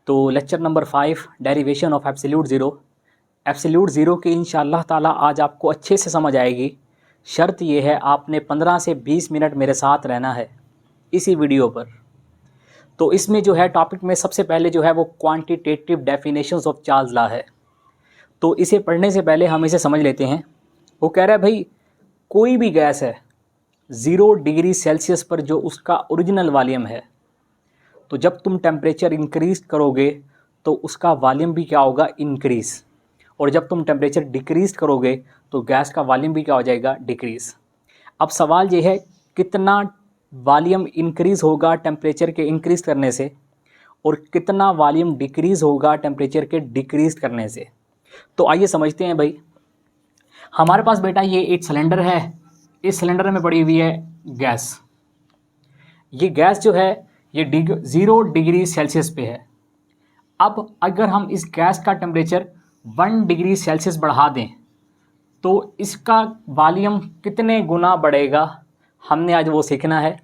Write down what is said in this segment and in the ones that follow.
तो lecture number 5 derivation of absolute zero. Absolute zero की इंशाअल्लाह ताला आज आपको अच्छे से समझ आएगी। शर्त यह है आपने 15 से 20 मिनट मेरे साथ रहना है इसी वीडियो पर। तो इसमें जो है टॉपिक में सबसे पहले जो है वो quantitative definitions of Charles law है। तो इसे पढ़ने से पहले हम इसे समझ लेते हैं। वो कह रहा है भाई कोई भी गैस है 0 डिग्री सेल्सियस पर जो उसका ओरिजिनल वॉल्यूम है, तो जब तुम टेम्परेचर इंक्रीज करोगे तो उसका वॉल्यूम भी क्या होगा, इंक्रीज़। और जब तुम टेम्परेचर डिक्रीज करोगे तो गैस का वॉल्यूम भी क्या हो जाएगा, डिक्रीज़। अब सवाल ये है कितना वॉल्यूम इंक्रीज़ होगा टेम्परेचर के इंक्रीज़ करने से और कितना वॉल्यूम डिक्रीज़ होगा टेम्परेचर के डिक्रीज़ करने से। तो आइए समझते हैं भाई। हमारे पास बेटा ये एक सिलेंडर है, इस सिलेंडर में पड़ी हुई है गैस। ये गैस जो है ये 0 डिग्री सेल्सियस पे है। अब अगर हम इस गैस का टेम्परेचर 1 डिग्री सेल्सियस बढ़ा दें तो इसका वॉल्यूम कितने गुना बढ़ेगा, हमने आज वो सीखना है।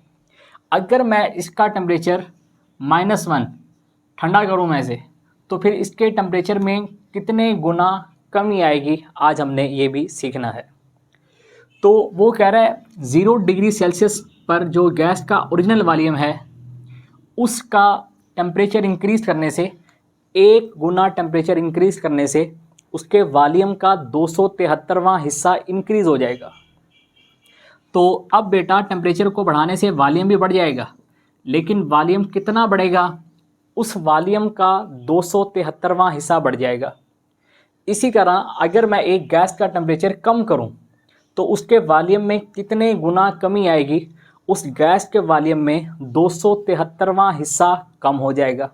अगर मैं इसका टेम्परेचर -1 ठंडा करूँ मैं इसे, तो फिर इसके टेम्परेचर में कितने गुना कमी आएगी, आज हमने ये भी सीखना है। तो वो कह रहा है 0 डिग्री सेल्सियस पर जो गैस का ओरिजिनल वॉल्यूम है उसका टेम्परेचर इंक्रीज़ करने से, 1 गुना टेम्परेचर इंक्रीज़ करने से उसके वॉल्यूम का 273वां हिस्सा इंक्रीज़ हो जाएगा। तो अब बेटा टेम्परेचर को बढ़ाने से वॉल्यूम भी बढ़ जाएगा, लेकिन वॉल्यूम कितना बढ़ेगा, उस वॉल्यूम का 273वां हिस्सा बढ़ जाएगा। इसी तरह अगर मैं एक गैस का टेम्परेचर कम करूं तो उसके वॉल्यूम में कितने गुना कमी आएगी, उस गैस के वॉल्यूम में 273वां हिस्सा कम हो जाएगा।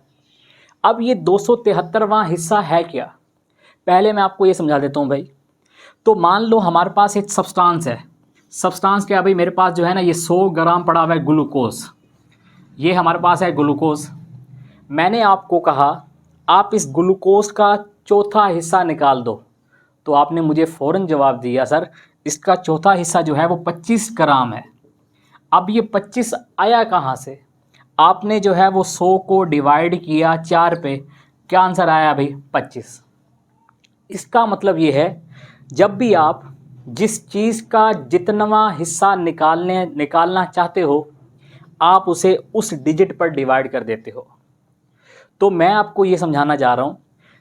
अब ये 273वां हिस्सा है क्या, पहले मैं आपको ये समझा देता हूँ भाई। तो मान लो हमारे पास एक सब्सटेंस है। सब्सटेंस क्या भाई, मेरे पास जो है ना ये 100 ग्राम पड़ा हुआ है ग्लूकोज। ये हमारे पास है ग्लूकोज। मैंने आपको कहा आप इस ग्लूकोज का चौथा हिस्सा निकाल दो, तो आपने मुझे फ़ौरन जवाब दिया सर इसका चौथा हिस्सा जो है वो 25 ग्राम है। अब ये 25 आया कहाँ से, आपने जो है वो 100 को डिवाइड किया 4 पे, क्या आंसर आया भाई, 25। इसका मतलब ये है जब भी आप जिस चीज़ का जितनवा हिस्सा निकालना चाहते हो आप उसे उस डिजिट पर डिवाइड कर देते हो। तो मैं आपको ये समझाना चाह रहा हूँ,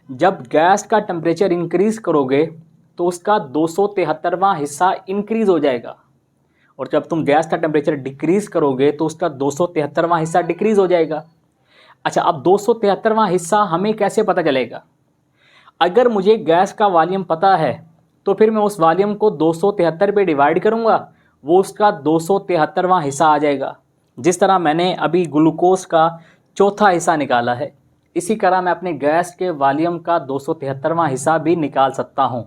जब गैस का टेम्परेचर इंक्रीज़ करोगे तो उसका 273वां हिस्सा इंक्रीज़ हो जाएगा, और जब तुम गैस का टेम्परेचर डिक्रीज़ करोगे तो उसका 273वां हिस्सा डिक्रीज़ हो जाएगा। अच्छा, अब 273वां हिस्सा हमें कैसे पता चलेगा, अगर मुझे गैस का वॉल्यूम पता है तो फिर मैं उस वॉल्यूम को 273 पे डिवाइड करूँगा, वो उसका 273वां हिस्सा आ जाएगा। जिस तरह मैंने अभी ग्लूकोज का चौथा हिस्सा निकाला है, इसी तरह मैं अपने गैस के वॉल्यूम का 273वां हिस्सा भी निकाल सकता हूँ।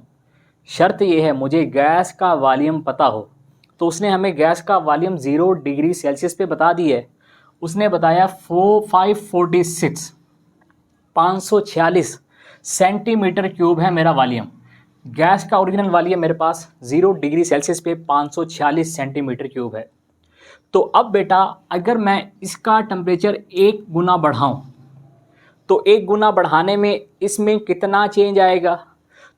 शर्त यह है मुझे गैस का वॉल्यूम पता हो। तो उसने हमें गैस का वॉल्यूम 0 डिग्री सेल्सियस पे बता दी है। उसने बताया 546 सेंटीमीटर क्यूब है मेरा वॉल्यूम। गैस का ओरिजिनल वॉल्यूम मेरे पास 0 डिग्री सेल्सियस पे 546 सेंटीमीटर क्यूब है। तो अब बेटा अगर मैं इसका टेम्परेचर 1 गुना बढ़ाऊं तो 1 गुना बढ़ाने में इसमें कितना चेंज आएगा।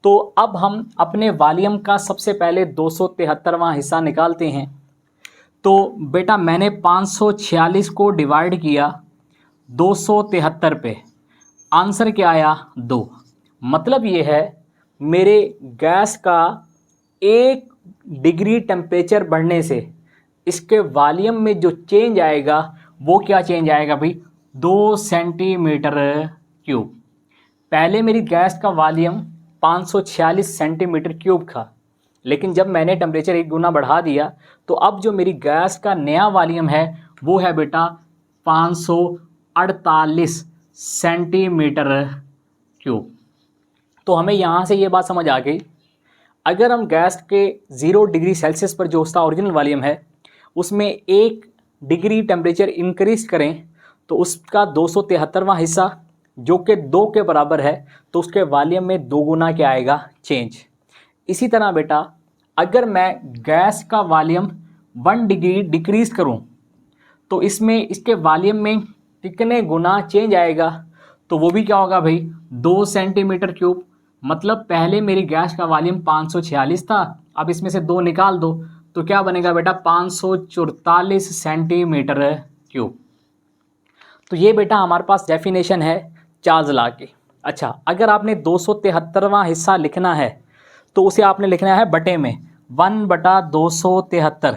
तो अब हम अपने वॉल्यूम का सबसे पहले 273वां हिस्सा निकालते हैं। तो बेटा मैंने 546 को डिवाइड किया 273 पे, आंसर क्या आया, 2। मतलब ये है मेरे गैस का 1 डिग्री टेम्परेचर बढ़ने से इसके वॉल्यूम में जो चेंज आएगा वो क्या चेंज आएगा भाई, 2 सेंटीमीटर क्यूब। पहले मेरी गैस का वॉल्यूम 546 सेंटीमीटर क्यूब था, लेकिन जब मैंने टेम्परेचर 1 गुना बढ़ा दिया तो अब जो मेरी गैस का नया वॉल्यूम है वो है बेटा 548 सेंटीमीटर क्यूब। तो हमें यहाँ से ये बात समझ आ गई, अगर हम गैस के 0 डिग्री सेल्सियस पर जो उसका ओरिजिनल वॉल्यूम है उसमें 1 डिग्री टेम्परेचर इंक्रीज करें तो उसका 273वां हिस्सा जो कि 2 के बराबर है, तो उसके वॉल्यूम में 2 गुना क्या आएगा, चेंज। इसी तरह बेटा अगर मैं गैस का वॉल्यूम 1 डिग्री डिक्रीज़ करूं तो इसमें इसके वॉल्यूम में कितने गुना चेंज आएगा, तो वो भी क्या होगा भाई 2 सेंटीमीटर क्यूब। मतलब पहले मेरी गैस का वॉल्यूम 546 था, अब इसमें से 2 निकाल दो तो क्या बनेगा बेटा 544 सेंटीमीटर क्यूब। तो ये बेटा हमारे पास डेफिनेशन है चार्ल्स लॉ की। अच्छा, अगर आपने 273वां हिस्सा लिखना है तो उसे आपने लिखना है बटे में 1/273।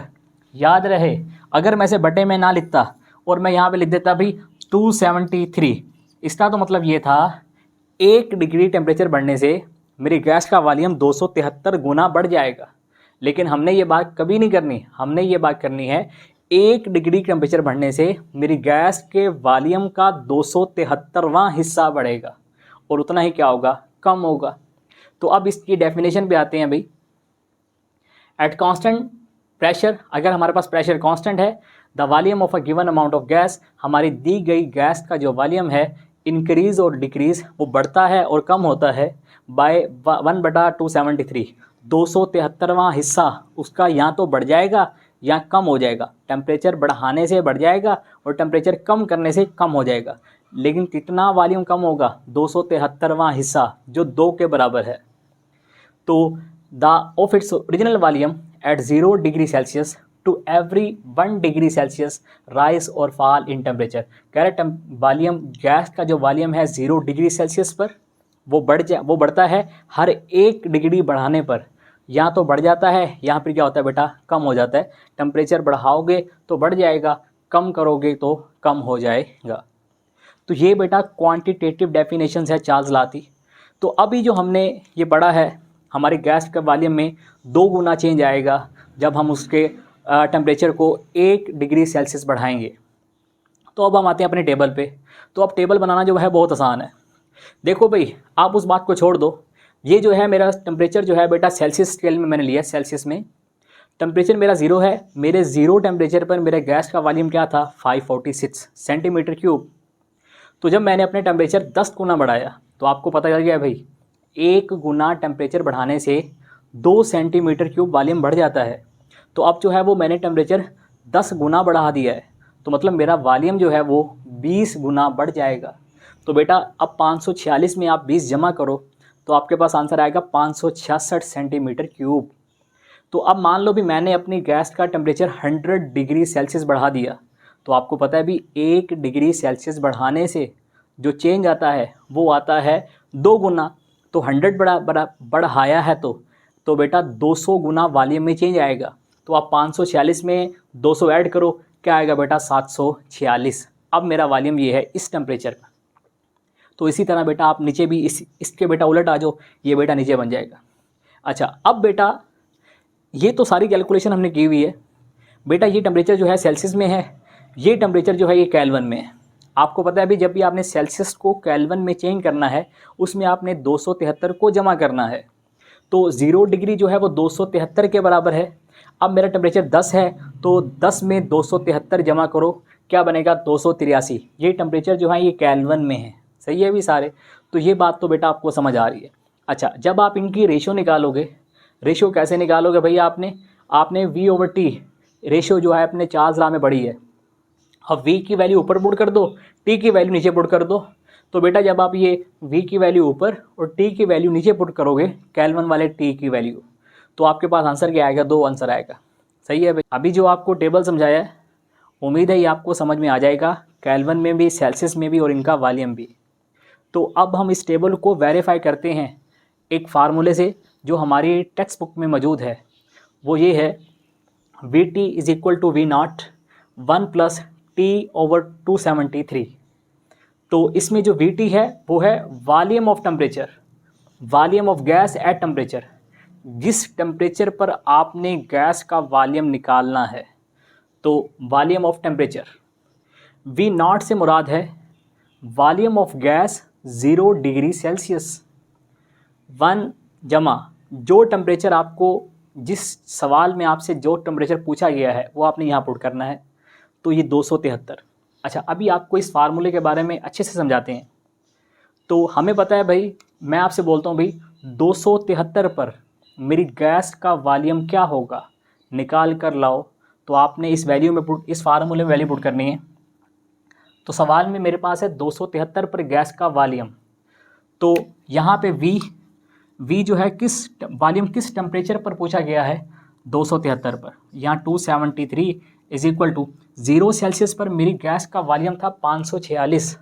याद रहे, अगर मैं इसे बटे में ना लिखता और मैं यहाँ पे लिख देता भाई 273, इसका तो मतलब ये था 1 डिग्री टेम्परेचर बढ़ने से मेरी गैस का वॉल्यूम 273 गुना बढ़ जाएगा। लेकिन हमने ये बात कभी नहीं करनी, हमने ये बात करनी है 1 डिग्री टेम्परेचर बढ़ने से मेरी गैस के वॉल्यूम का 273वां हिस्सा बढ़ेगा और उतना ही क्या होगा, कम होगा। तो अब इसकी डेफिनेशन पे आते हैं भाई। एट कांस्टेंट प्रेशर, अगर हमारे पास प्रेशर कांस्टेंट है, the volume of a given amount of gas, हमारी दी गई गैस का जो वॉल्यूम है इंक्रीज और डिक्रीज वो बढ़ता है और कम होता है बाय 1/273। 273वां हिस्सा उसका या तो बढ़ जाएगा या कम हो जाएगा। टेम्परेचर बढ़ाने से बढ़ जाएगा और टेम्परेचर कम करने से कम हो जाएगा। लेकिन कितना वॉल्यूम कम होगा, 273वां हिस्सा जो 2 के बराबर है। तो the of its original volume at 0 degree celsius to every 1 degree celsius rise और फॉल इन टेम्परेचर। कह रहे वॉल्यूम, गैस का जो वॉल्यूम है 0 डिग्री सेल्सियस पर वो बढ़ता है हर 1 डिग्री बढ़ाने पर। या तो बढ़ जाता है, यहाँ पर क्या होता है बेटा कम हो जाता है। टेम्परेचर बढ़ाओगे तो बढ़ जाएगा, कम करोगे तो कम हो जाएगा। तो ये बेटा क्वांटिटेटिव डेफिनेशंस है चार्ल्स लॉ की। तो अभी जो हमने ये पढ़ा है, हमारे गैस के वॉल्यूम में 2 गुना चेंज आएगा जब हम उसके टेम्परेचर को 1 डिग्री सेल्सियस बढ़ाएंगे। तो अब हम आते हैं अपने टेबल पे। तो अब टेबल बनाना जो है बहुत आसान है। देखो भाई, आप उस बात को छोड़ दो, ये जो है मेरा टेम्परेचर जो है बेटा सेल्सियस स्केल में मैंने लिया। सेल्सियस में टेम्परेचर मेरा 0 है। मेरे 0 टेम्परेचर पर मेरे गैस का वॉल्यूम क्या था 546 सेंटीमीटर क्यूब। तो जब मैंने अपने टेम्परेचर 10 गुना बढ़ाया तो आपको पता चल गया भाई 1 गुना टेम्परेचर बढ़ाने से 2 सेंटीमीटर क्यूब वॉल्यूम बढ़ जाता है। तो अब जो है वो मैंने टेम्परेचर 10 गुना बढ़ा दिया है, तो मतलब मेरा वॉल्यूम जो है वो 20 गुना बढ़ जाएगा। तो बेटा अब 546 में आप 20 जमा करो तो आपके पास आंसर आएगा 566 सेंटीमीटर क्यूब। तो अब मान लो भी मैंने अपनी गैस का टेम्परेचर 100 डिग्री सेल्सियस बढ़ा दिया, तो आपको पता है भी 1 डिग्री सेल्सियस बढ़ाने से जो चेंज आता है वो आता है 2 गुना। तो 100 बढ़ाया है तो बेटा 200 गुना वॉल्यूम में चेंज आएगा। तो आप 546 में 200 ऐड करो, क्या आएगा बेटा 746। अब मेरा वॉल्यूम ये है इस टेम्परेचर का। तो इसी तरह बेटा आप नीचे भी इसके बेटा उलट आ जाओ, ये बेटा नीचे बन जाएगा। अच्छा, अब बेटा ये तो सारी कैलकुलेशन हमने की हुई है। बेटा ये टेम्परेचर जो है सेल्सियस में है, ये टेम्परेचर जो है ये केल्विन में है। आपको पता है अभी जब भी आपने सेल्सियस को केल्विन में चेंज करना है उसमें आपने 273 को जमा करना है। तो 0 डिग्री जो है वो 273 के बराबर है। अब मेरा टेम्परेचर 10 है तो 10 में 273 जमा करो, क्या बनेगा 283। ये टेम्परेचर जो है ये केल्विन में है। सही है भी सारे। तो ये बात तो बेटा आपको समझ आ रही है। अच्छा, जब आप इनकी रेशो निकालोगे, रेशो कैसे निकालोगे भैया, आपने V/T रेशो जो है अपने चार्ल्स लॉ में बढ़ी है। अब V की वैल्यू ऊपर पुट कर दो, T की वैल्यू नीचे पुट कर दो। तो बेटा जब आप ये V की वैल्यू ऊपर और T की वैल्यू नीचे पुट करोगे, केल्विन वाले T की वैल्यू, तो आपके पास आंसर क्या आएगा, 2 आंसर आएगा। सही है भाई। अभी जो आपको टेबल समझाया है उम्मीद है ये आपको समझ में आ जाएगा, केल्विन में भी, सेल्सियस में भी और इनका वॉल्यूम भी। तो अब हम इस टेबल को वेरीफाई करते हैं एक फार्मूले से जो हमारी टेक्स्ट बुक में मौजूद है। वो ये है VT is equal to V0 1 + T/273। तो इसमें जो VT है वो है volume of temperature, volume of gas at temperature. जिस टेम्परेचर पर आपने गैस का वॉल्यूम निकालना है, तो वॉल्यूम ऑफ टेम्परेचर। V0 से मुराद है volume of gas 0 degree Celsius. 1 जमा जो टेम्परेचर आपको, जिस सवाल में आपसे जो टेम्परेचर पूछा गया है वो आपने यहाँ पुट करना है, तो ये 273। अच्छा, अभी आपको इस फार्मूले के बारे में अच्छे से समझाते हैं। तो हमें पता है भाई, मैं आपसे बोलता हूँ भाई 273 पर मेरी गैस का वॉल्यूम क्या होगा, निकाल कर लाओ। तो आपने इस वैल्यू में इस फार्मूले में वैल्यू पुट करनी है। तो सवाल में मेरे पास है 273 पर गैस का वॉल्यूम। तो यहाँ पे V जो है किस वॉल्यूम किस टेम्परेचर पर पूछा गया है, 273 पर। यहाँ 273 इज इक्वल टू 0 सेल्सियस पर मेरी गैस का वॉल्यूम था 546,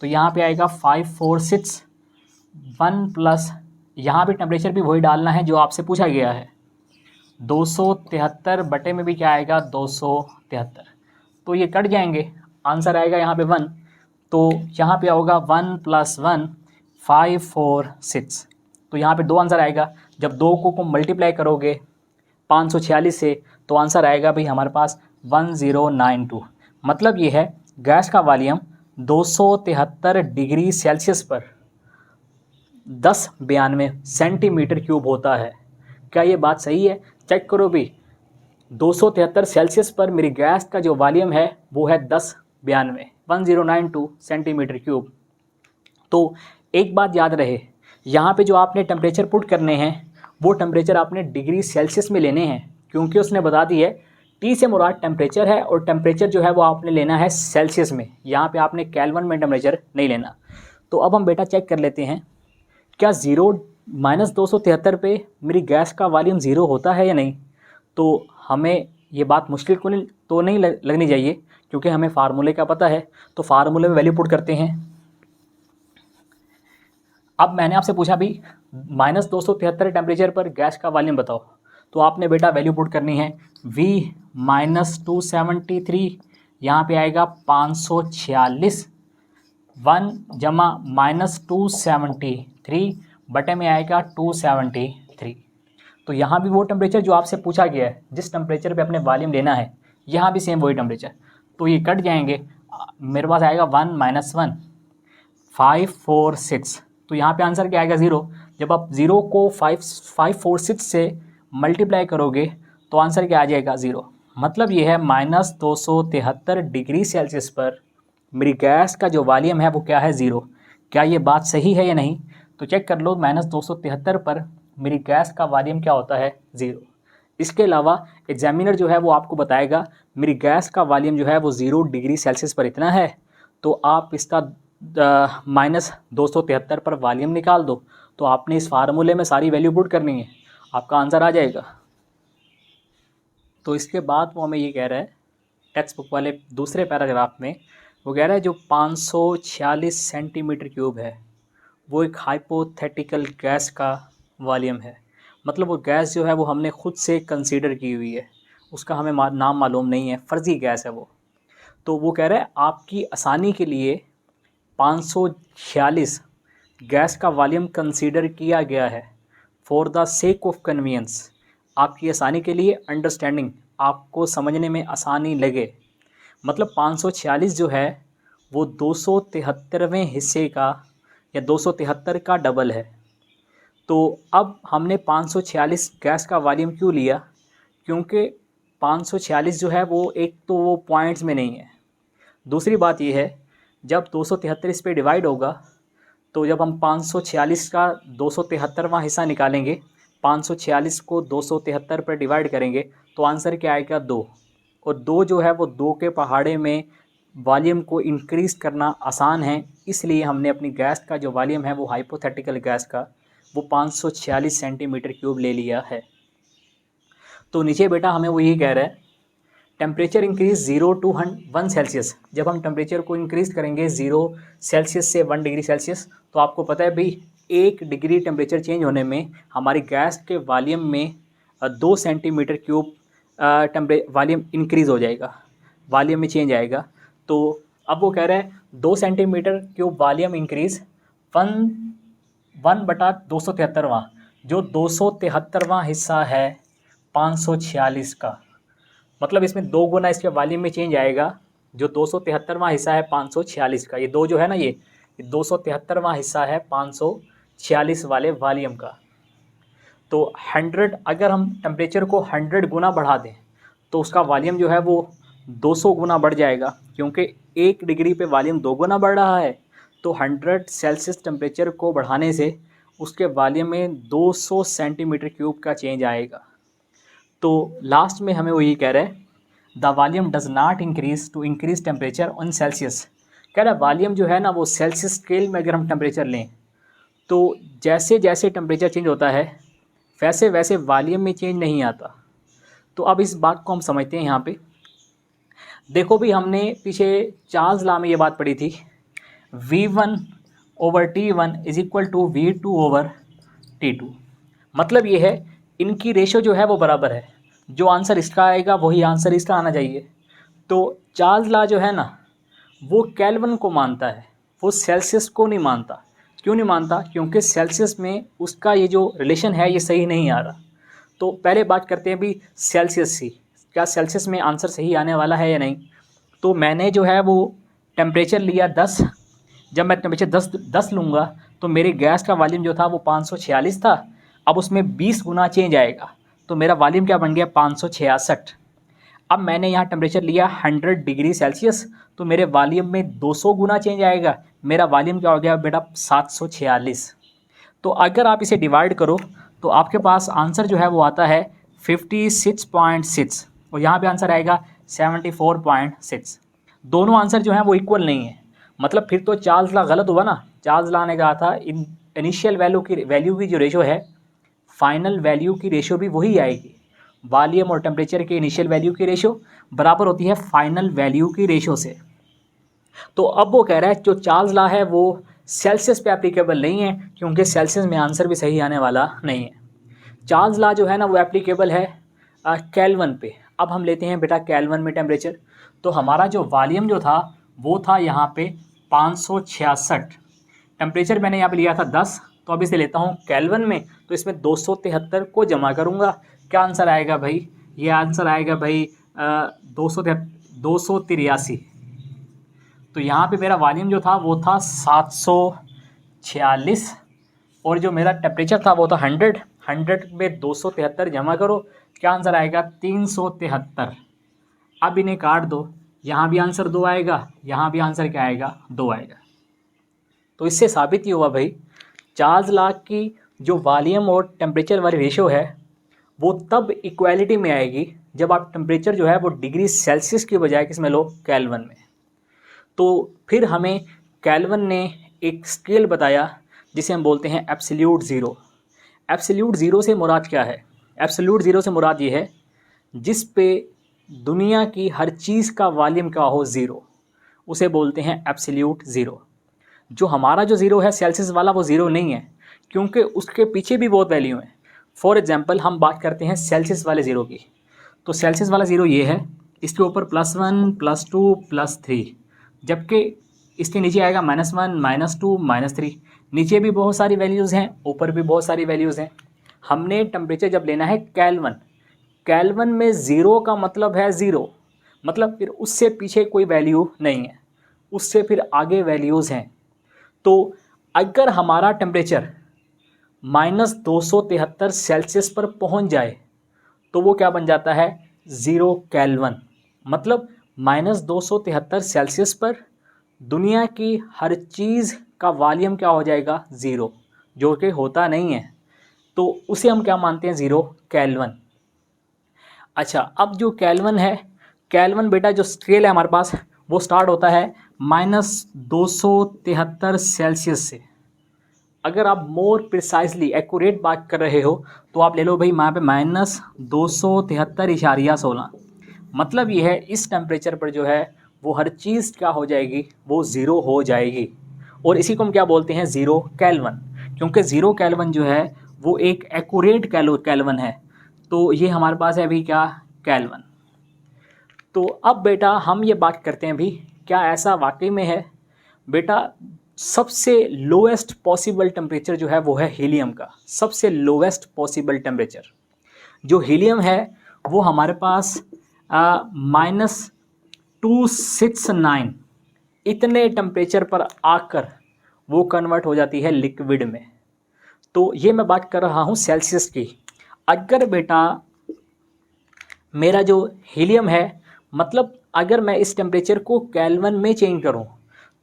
तो यहाँ पे आएगा 546 1 प्लस, यहाँ पे टेम्परेचर भी वही डालना है जो आपसे पूछा गया है, 273 बटे में भी क्या आएगा 273, तो ये कट जाएंगे, आंसर आएगा यहाँ पे 1। तो यहाँ पे होगा 1 + 1 546, तो यहाँ पे 2 आंसर आएगा। जब 2 को मल्टीप्लाई करोगे 546 से तो आंसर आएगा भाई हमारे पास 1092। मतलब ये है गैस का वॉल्यूम 273 डिग्री सेल्सियस पर 1092 सेंटीमीटर क्यूब होता है। क्या ये बात सही है? चेक करो भी, 273 सेल्सियस पर मेरी गैस का जो वॉल्यूम है वो है 1092 सेंटीमीटर क्यूब। तो एक बात याद रहे, यहाँ पे जो आपने टेम्परेचर पुट करने हैं वो टेम्परेचर आपने डिग्री सेल्सियस में लेने हैं, क्योंकि उसने बता दी है टी से मुराद टेम्परेचर है और टेम्परेचर जो है वो आपने लेना है सेल्सियस में, यहाँ पे आपने केल्विन में टेम्परेचर नहीं लेना। तो अब हम बेटा चेक कर लेते हैं, क्या -273 पे मेरी गैस का वॉल्यूम 0 होता है या नहीं। तो हमें ये बात मुश्किल को नहीं लगनी चाहिए, क्योंकि हमें फार्मूले का पता है। तो फार्मूले में वैल्यू पुट करते हैं। अब मैंने आपसे पूछा भी -273 टेम्परेचर पर गैस का वॉल्यूम बताओ, तो आपने बेटा वैल्यू पुट करनी है V -273, यहाँ पे आएगा 546, 1 जमा -273 बटे में आएगा 273। तो यहाँ भी वो टेम्परेचर जो आपसे पूछा गया है, जिस टेम्परेचर पे अपने वॉल्यूम लेना है, यहाँ भी सेम वही टेम्परेचर, तो ये कट जाएंगे, मेरे पास आएगा 1 - 1 546, तो यहाँ पे आंसर क्या आएगा 0। जब आप 0 को 546 से मल्टीप्लाई करोगे तो आंसर क्या आ जाएगा 0। मतलब ये है -273 डिग्री सेल्सियस पर मेरी गैस का जो वॉल्यूम है वो क्या है 0। क्या ये बात सही है या नहीं? तो चेक कर लो, -273 पर मेरी गैस का वॉल्यूम क्या होता है 0। इसके अलावा एग्जामिनर जो है वो आपको बताएगा मेरी गैस का वॉल्यूम जो है वो 0 डिग्री सेल्सियस पर इतना है, तो आप इसका -273 पर वॉल्यूम निकाल दो। तो आपने इस फार्मूले में सारी वैल्यू पुट करनी है, आपका आंसर आ जाएगा। तो इसके बाद वो हमें ये कह रहा है, टेक्स्ट बुक वाले दूसरे पैराग्राफ में वो कह रहा है जो 546 सेंटीमीटर क्यूब है वो एक हाइपोथेटिकल गैस का वॉल्यूम है। मतलब वो गैस जो है वो हमने खुद से कंसीडर की हुई है, उसका हमें नाम मालूम नहीं है, फ़र्ज़ी गैस है वो। तो वो कह रहा है आपकी आसानी के लिए 546 गैस का वॉल्यूम कंसीडर किया गया है for the sake of convenience, आपकी आसानी के लिए, अंडरस्टैंडिंग, आपको समझने में आसानी लगे। मतलब 546 जो है वो 273वें हिस्से का या 273 का डबल है। तो अब हमने 546 गैस का वॉल्यूम क्यों लिया? क्योंकि 546 जो है वो एक तो वो पॉइंट्स में नहीं है, दूसरी बात ये है जब 273 इस पे डिवाइड होगा तो जब हम 546 का 273वां हिस्सा निकालेंगे, 546 को 273 पर डिवाइड करेंगे तो आंसर क्या आएगा 2, और 2 जो है वो 2 के पहाड़े में वॉल्यूम को इंक्रीज़ करना आसान है, इसलिए हमने अपनी गैस का जो वॉल्यूम है वो हाइपोथेटिकल गैस का वो 546 सेंटीमीटर क्यूब ले लिया है। तो नीचे बेटा हमें वो यही कह रहा है टेम्परेचर इंक्रीज 0 to 1 सेल्सियस। जब हम टेम्परेचर को इंक्रीज़ करेंगे 0 सेल्सियस से 1 डिग्री सेल्सियस, तो आपको पता है भाई 1 डिग्री टेम्परेचर चेंज होने में हमारी गैस के वॉल्यूम में 2 सेंटीमीटर क्यूब वॉल्यूम इंक्रीज़ हो जाएगा, वॉल्यूम में चेंज आएगा। तो अब वो कह रहा है 2 सेंटीमीटर क्यूब वॉल्यूम इंक्रीज़ 1/273वां, जो 273वां हिस्सा है 546 का, मतलब इसमें 2 गुना इसके वॉल्यूम में चेंज आएगा। जो 273वां हिस्सा है 546 का, ये 2 जो है ना ये 273वां हिस्सा है 546 वाले वॉल्यूम का। तो 100 अगर हम टेम्परेचर को 100 गुना बढ़ा दें तो उसका वॉल्यूम जो है वो 200 गुना बढ़ जाएगा, क्योंकि 1 डिग्री पे वॉल्यूम 2 गुना बढ़ रहा है। तो 100 सेल्सियस टेम्परेचर को बढ़ाने से उसके वॉल्यूम में 200 सेंटीमीटर क्यूब का चेंज आएगा। तो लास्ट में हमें वही कह रहा है the volume does not increase to increase temperature on celsius, कह रहा है वॉल्यूम जो है ना वो सेल्सियस स्केल में अगर हम टेम्परेचर लें तो जैसे जैसे टेम्परेचर चेंज होता है वैसे वैसे वॉल्यूम में चेंज नहीं आता। तो अब इस बात को हम समझते हैं यहाँ पे। देखो भी हमने पीछे चार्ल्स लॉ में ये बात पढ़ी थी, V1/T1 is equal to V2/T2। मतलब ये है इनकी रेशो जो है वो बराबर है, जो आंसर इसका आएगा वही आंसर इसका आना चाहिए। तो चार्ल्स लॉ जो है ना वो केल्विन को मानता है, वो सेल्सियस को नहीं मानता। क्यों नहीं मानता? क्योंकि सेल्सियस में उसका ये जो रिलेशन है ये सही नहीं आ रहा। तो पहले बात करते हैं भी सेल्सियस की, क्या सेल्सियस में आंसर सही आने वाला है या नहीं। तो मैंने जो है वो टेम्परेचर लिया 10, जब मैं टेम्परेचर 10 लूँगा तो मेरे गैस का वॉल्यूम जो था वो 546 था। अब उसमें 20 गुना चेंज आएगा तो मेरा वॉल्यूम क्या बन गया 566। अब मैंने यहाँ टेम्परेचर लिया 100 डिग्री सेल्सियस तो मेरे वॉल्यूम में 200 गुना चेंज आएगा, मेरा वॉल्यूम क्या हो गया बेटा 746। तो अगर आप इसे डिवाइड करो तो आपके पास आंसर जो है वो आता है 56.6 और यहाँ पे आंसर आएगा 74.6। दोनों आंसर जो हैं वो इक्वल नहीं है। मतलब फिर तो चार्ल्स लॉ गलत हुआ ना। चार्ल्स लॉ ने कहा था इनिशियल वैल्यू की जो रेशो है फाइनल वैल्यू की रेशो भी वही आएगी। वॉल्यूम और टेम्परेचर के इनिशियल वैल्यू की रेशो बराबर होती है फाइनल वैल्यू की रेशो से। तो अब वो कह रहा है जो चार्ल्स लॉ है वो सेल्सियस पे एप्लीकेबल नहीं है क्योंकि सेल्सियस में आंसर भी सही आने वाला नहीं है। चार्ल्स लॉ जो है ना वो एप्लीकेबल है केल्विन पे। अब हम लेते हैं बेटा केल्विन में टेम्परेचर। तो हमारा जो वॉल्यूम जो था वो था यहाँ पे 566, टेम्परेचर मैंने यहाँ पे लिया था 10। तो अब इसे लेता हूँ केल्विन में तो इसमें 273 को जमा करूँगा। क्या आंसर आएगा भाई? ये आंसर आएगा भाई 283। तो यहाँ पे मेरा वॉल्यूम जो था वो था 746 और जो मेरा टेम्परेचर था वो था 100 में 273 जमा करो, क्या आंसर आएगा 373। अब इन्हें काट दो, यहाँ भी आंसर 2 आएगा, यहाँ भी आंसर क्या आएगा 2 आएगा। तो इससे साबित ही हुआ भाई चार्ल्स लॉ की जो वॉल्यूम और टेम्परेचर वाली रेशो है वो तब इक्वालिटी में आएगी जब आप टेम्परेचर जो है वो डिग्री सेल्सियस की बजाय किस में लो, केल्विन में। तो फिर हमें केल्विन ने एक स्केल बताया जिसे हम बोलते हैं एब्सोल्यूट ज़ीरो। एब्सोल्यूट ज़ीरो से मुराद क्या है? एब्सोल्यूट ज़ीरो से मुराद ये है जिस पे दुनिया की हर चीज़ का वॉल्यूम क्या हो, ज़ीरो, उसे बोलते हैं एब्सोल्यूट ज़ीरो। जो हमारा जो ज़ीरो है सेल्सियस वाला वो ज़ीरो नहीं है क्योंकि उसके पीछे भी बहुत वैल्यू है। फॉर एग्जांपल हम बात करते हैं सेल्सियस वाले ज़ीरो की। तो सेल्सियस वाला ज़ीरो ये है, इसके ऊपर +1 +2 +3, जबकि इसके नीचे आएगा -1 -2 -3। नीचे भी बहुत सारी वैल्यूज़ हैं, ऊपर भी बहुत सारी वैल्यूज़ हैं। हमने टेम्परेचर जब लेना है केल्विन, केल्विन में ज़ीरो का मतलब है ज़ीरो, मतलब फिर उससे पीछे कोई वैल्यू नहीं है, उससे फिर आगे वैल्यूज़ हैं। तो अगर हमारा टेम्परेचर -273 सेल्सियस पर पहुंच जाए तो वो क्या बन जाता है, 0 केल्विन। मतलब -273 सेल्सियस पर दुनिया की हर चीज़ का वॉल्यूम क्या हो जाएगा, 0, जो कि होता नहीं है। तो उसे हम क्या मानते हैं, 0 केल्विन। अच्छा, अब जो केल्विन है, केल्विन बेटा जो स्केल है हमारे पास वो स्टार्ट होता है -273 सेल्सियस से। अगर आप मोर प्रिसाइजली एक्यूरेट बात कर रहे हो तो आप ले लो भाई वहाँ पे -273.16। मतलब ये है इस टेम्परेचर पर जो है वो हर चीज़ क्या हो जाएगी, वो ज़ीरो हो जाएगी। और इसी को हम क्या बोलते हैं, 0 केल्विन, क्योंकि 0 केल्विन जो है वो एक एक्यूरेट केल्विन है। तो ये हमारे पास है अभी क्या, केल्विन। तो अब बेटा हम ये बात करते हैं अभी क्या ऐसा वाकई में है। बेटा सबसे लोएस्ट पॉसिबल टेम्परेचर जो है वो है हीलियम का। सबसे लोएस्ट पॉसिबल टेम्परेचर जो हीलियम है वो हमारे पास -269 इतने टेम्परेचर पर आकर वो कन्वर्ट हो जाती है लिक्विड में। तो ये मैं बात कर रहा हूँ सेल्सियस की। अगर बेटा मेरा जो हीलियम है, मतलब अगर मैं इस टेम्परेचर को केल्विन में चेंज करूँ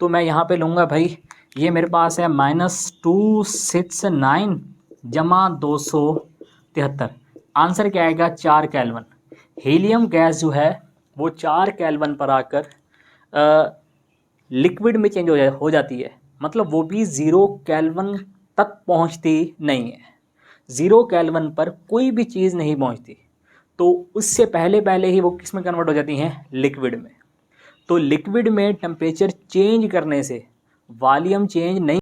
तो मैं यहाँ पे लूँगा भाई, ये मेरे पास है -269 जमा 273, आंसर क्या आएगा 4 केल्विन। हीलियम गैस जो है वो 4 केल्विन पर आकर लिक्विड में चेंज हो जाती है, मतलब वो भी 0 केल्विन तक पहुंचती नहीं है। 0 केल्विन पर कोई भी चीज़ नहीं पहुंचती, तो उससे पहले पहले ही वो किस में कन्वर्ट हो जाती हैं, लिक्विड में। तो लिक्विड में टेम्परेचर चेंज करने से वॉल्यूम चेंज नहीं